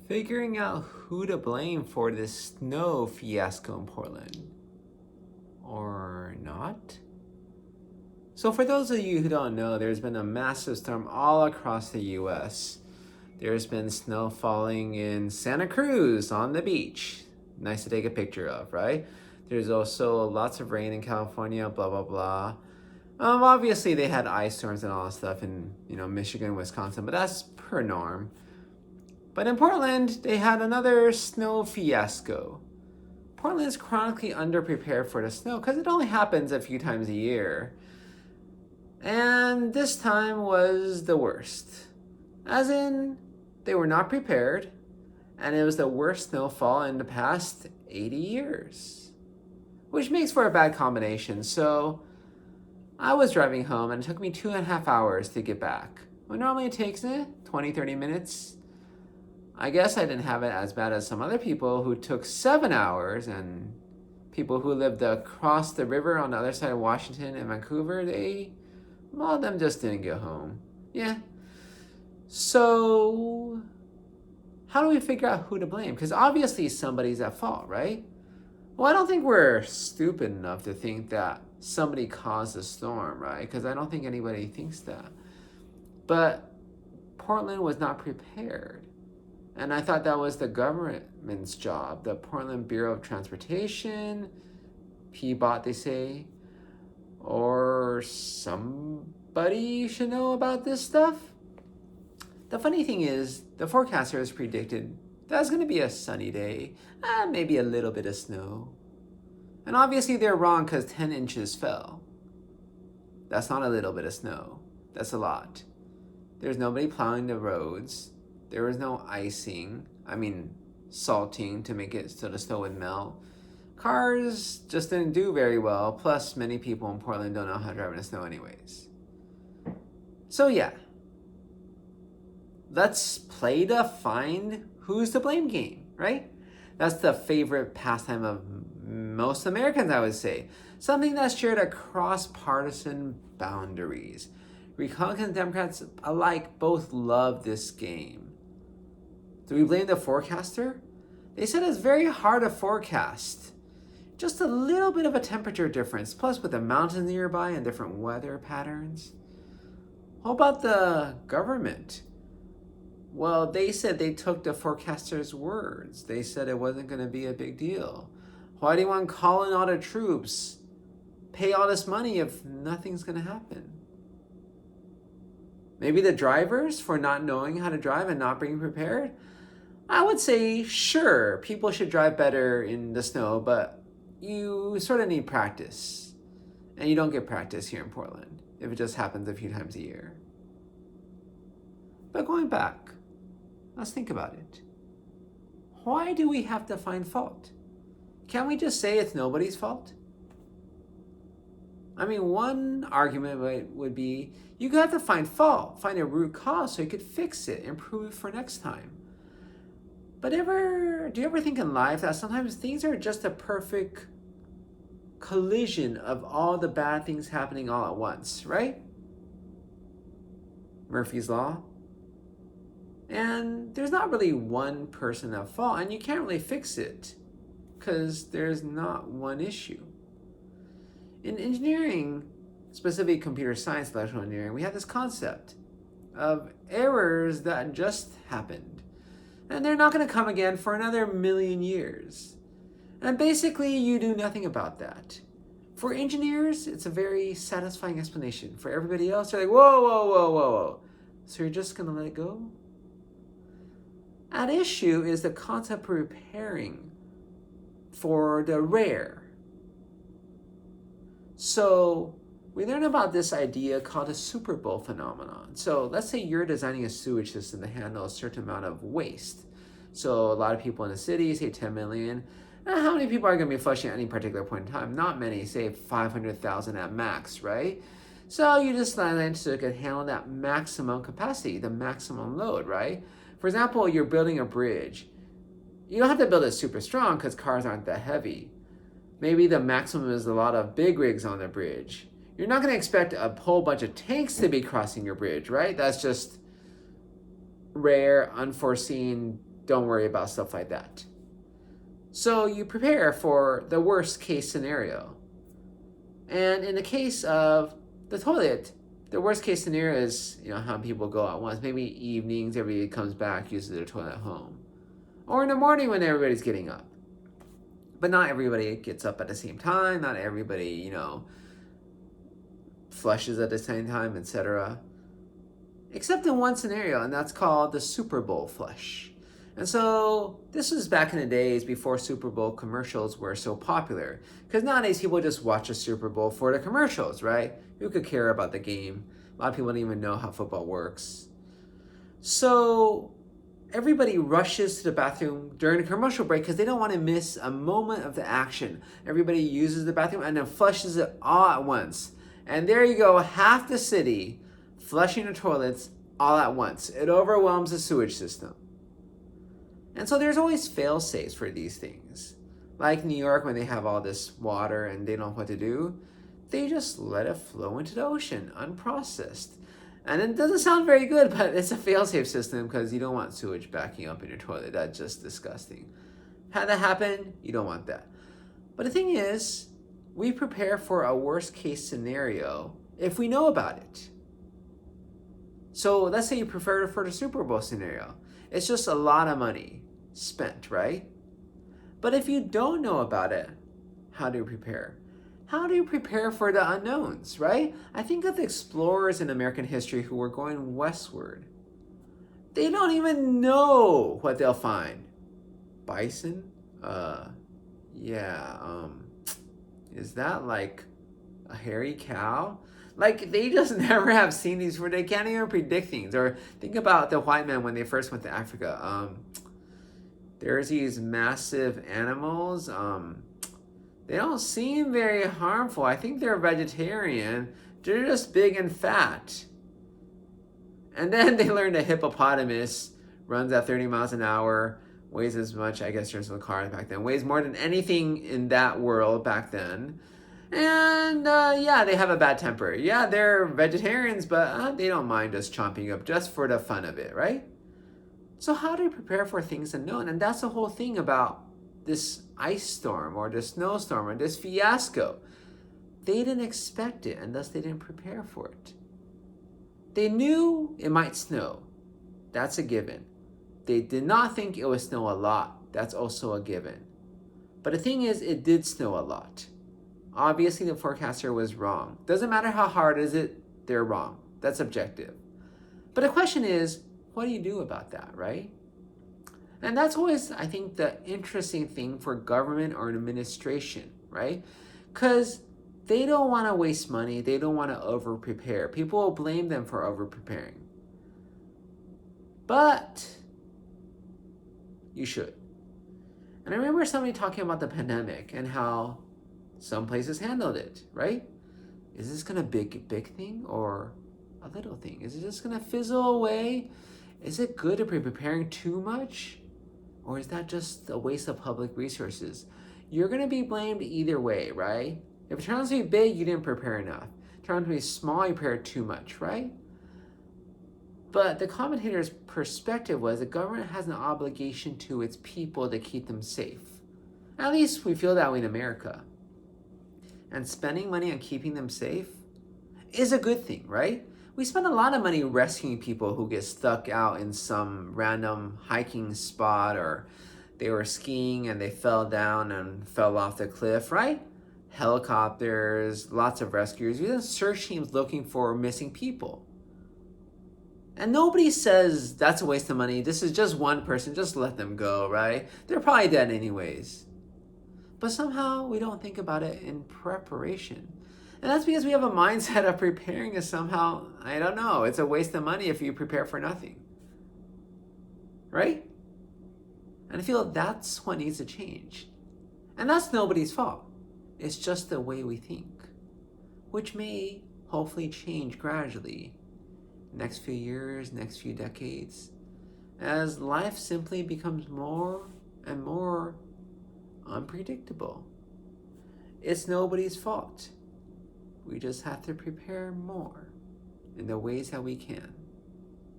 Figuring out who to blame for this snow fiasco in Portland. Or not? So for those of you who don't know, there's been a massive storm all across the US. There's been snow falling in Santa Cruz on the beach. Nice to take a picture of, right? There's also lots of rain in California, blah, blah, blah. Obviously they had ice storms and all that stuff in, Michigan, Wisconsin, but that's per norm. But in Portland, they had another snow fiasco. Portland is chronically underprepared for the snow because it only happens a few times a year. And this time was the worst. As in, they were not prepared, and it was the worst snowfall in the past 80 years. Which makes for a bad combination. So I was driving home and it took me 2.5 hours to get back. When normally it takes 20, 30 minutes. I guess I didn't have it as bad as some other people who took 7 hours, and people who lived across the river on the other side of Washington and Vancouver, a lot of them just didn't get home. Yeah. So how do we figure out who to blame? Because obviously somebody's at fault, right? Well, I don't think we're stupid enough to think that somebody caused the storm, right? Because I don't think anybody thinks that. But Portland was not prepared. And I thought that was the government's job, the Portland Bureau of Transportation, PBOT they say, or somebody should know about this stuff. The funny thing is, the forecasters predicted that was going to be a sunny day, maybe a little bit of snow. And obviously they're wrong because 10 inches fell. That's not a little bit of snow. That's a lot. There's nobody plowing the roads. There was no salting to make it so the snow would melt. Cars just didn't do very well. Plus, many people in Portland don't know how to drive in the snow anyways. So yeah, let's play the find who's to blame game, right? That's the favorite pastime of most Americans, I would say. Something that's shared across partisan boundaries. Republicans and Democrats alike both love this game. Do we blame the forecaster? They said it's very hard to forecast. Just a little bit of a temperature difference, plus with the mountains nearby and different weather patterns. How about the government? Well, they said they took the forecaster's words. They said it wasn't going to be a big deal. Why do you want to call in all the troops, pay all this money if nothing's going to happen? Maybe the drivers for not knowing how to drive and not being prepared? I would say, sure, people should drive better in the snow, but you sort of need practice. And you don't get practice here in Portland if it just happens a few times a year. But going back, let's think about it. Why do we have to find fault? Can't we just say it's nobody's fault? One argument would be you have to find fault, find a root cause so you could fix it, improve it for next time. But do you ever think in life that sometimes things are just a perfect collision of all the bad things happening all at once, right? Murphy's Law. And there's not really one person at fault, and you can't really fix it because there's not one issue. In engineering, specifically computer science, electrical engineering, we have this concept of errors that just happened. And they're not going to come again for another million years. And basically, you do nothing about that. For engineers, it's a very satisfying explanation. For everybody else, they're like, whoa, whoa, whoa, whoa, whoa. So you're just going to let it go? At issue is the concept of preparing for the rare. So we learn about this idea called the Super Bowl phenomenon. So let's say you're designing a sewage system to handle a certain amount of waste. So a lot of people in the city, say 10 million. How many people are going to be flushing at any particular point in time? Not many, say 500,000 at max, right? So you design it so it can handle that maximum capacity, the maximum load, right? For example, you're building a bridge. You don't have to build it super strong because cars aren't that heavy. Maybe the maximum is a lot of big rigs on the bridge. You're not going to expect a whole bunch of tanks to be crossing your bridge, right? That's just rare, unforeseen don't worry about stuff like that. So you prepare for the worst case scenario. And in the case of the toilet, the worst case scenario is, how people go at once. Maybe evenings, everybody comes back, uses their toilet at home. Or in the morning when everybody's getting up. But not everybody gets up at the same time. Not everybody, flushes at the same time, etc. Except in one scenario, and that's called the Super Bowl flush. And so this was back in the days before Super Bowl commercials were so popular. Because nowadays people just watch a Super Bowl for the commercials, right? Who could care about the game? A lot of people don't even know how football works. So everybody rushes to the bathroom during the commercial break because they don't want to miss a moment of the action. Everybody uses the bathroom and then flushes it all at once. And there you go, half the city flushing the toilets all at once. It overwhelms the sewage system. And so there's always fail-safes for these things. Like New York, when they have all this water and they don't know what to do, they just let it flow into the ocean, unprocessed. And it doesn't sound very good, but it's a fail-safe system because you don't want sewage backing up in your toilet. That's just disgusting. Had that happen, you don't want that. But the thing is, we prepare for a worst-case scenario if we know about it. So let's say you prepare for the Super Bowl scenario. It's just a lot of money spent, right? But if you don't know about it, how do you prepare? How do you prepare for the unknowns, right? I think of the explorers in American history who were going westward. They don't even know what they'll find. Bison? Is that like a hairy cow? Like, they just never have seen these before. They can't even predict things. Or think about the white men when they first went to Africa. There's these massive animals. They don't seem very harmful. I think they're vegetarian. They're just big and fat. And then they learned a hippopotamus runs at 30 miles an hour, weighs as much, I guess there's no cars back then, weighs more than anything in that world back then. And they have a bad temper. Yeah, they're vegetarians, but they don't mind us chomping up just for the fun of it, right? So how do you prepare for things unknown? And that's the whole thing about this ice storm or this snowstorm or this fiasco. They didn't expect it, and thus they didn't prepare for it. They knew it might snow. That's a given. They did not think it would snow a lot. That's also a given. But the thing is, it did snow a lot. Obviously, the forecaster was wrong. Doesn't matter how hard is it, they're wrong. That's objective. But the question is, what do you do about that, right? And that's always, I think, the interesting thing for government or an administration, right? Because they don't want to waste money. They don't want to over-prepare. People will blame them for over-preparing. But you should. And I remember somebody talking about the pandemic and how some places handled it, right? Is this gonna be a big thing or a little thing? Is it just gonna fizzle away? Is it good to be preparing too much? Or is that just a waste of public resources? You're gonna be blamed either way, right? If it turns out to be big, you didn't prepare enough. If it turns out to be small, you prepared too much, right? But the commentator's perspective was the government has an obligation to its people to keep them safe. At least we feel that way in America. And spending money on keeping them safe is a good thing, right? We spend a lot of money rescuing people who get stuck out in some random hiking spot, or they were skiing and they fell down and fell off the cliff, right? Helicopters, lots of rescuers, even search teams looking for missing people. And nobody says that's a waste of money. This is just one person, just let them go, right? They're probably dead anyways. But somehow we don't think about it in preparation. And that's because we have a mindset of preparing is somehow, I don't know, it's a waste of money if you prepare for nothing. Right? And I feel that's what needs to change. And that's nobody's fault. It's just the way we think, which may hopefully change gradually next few years, next few decades, as life simply becomes more and more unpredictable. It's nobody's fault. We just have to prepare more in the ways that we can.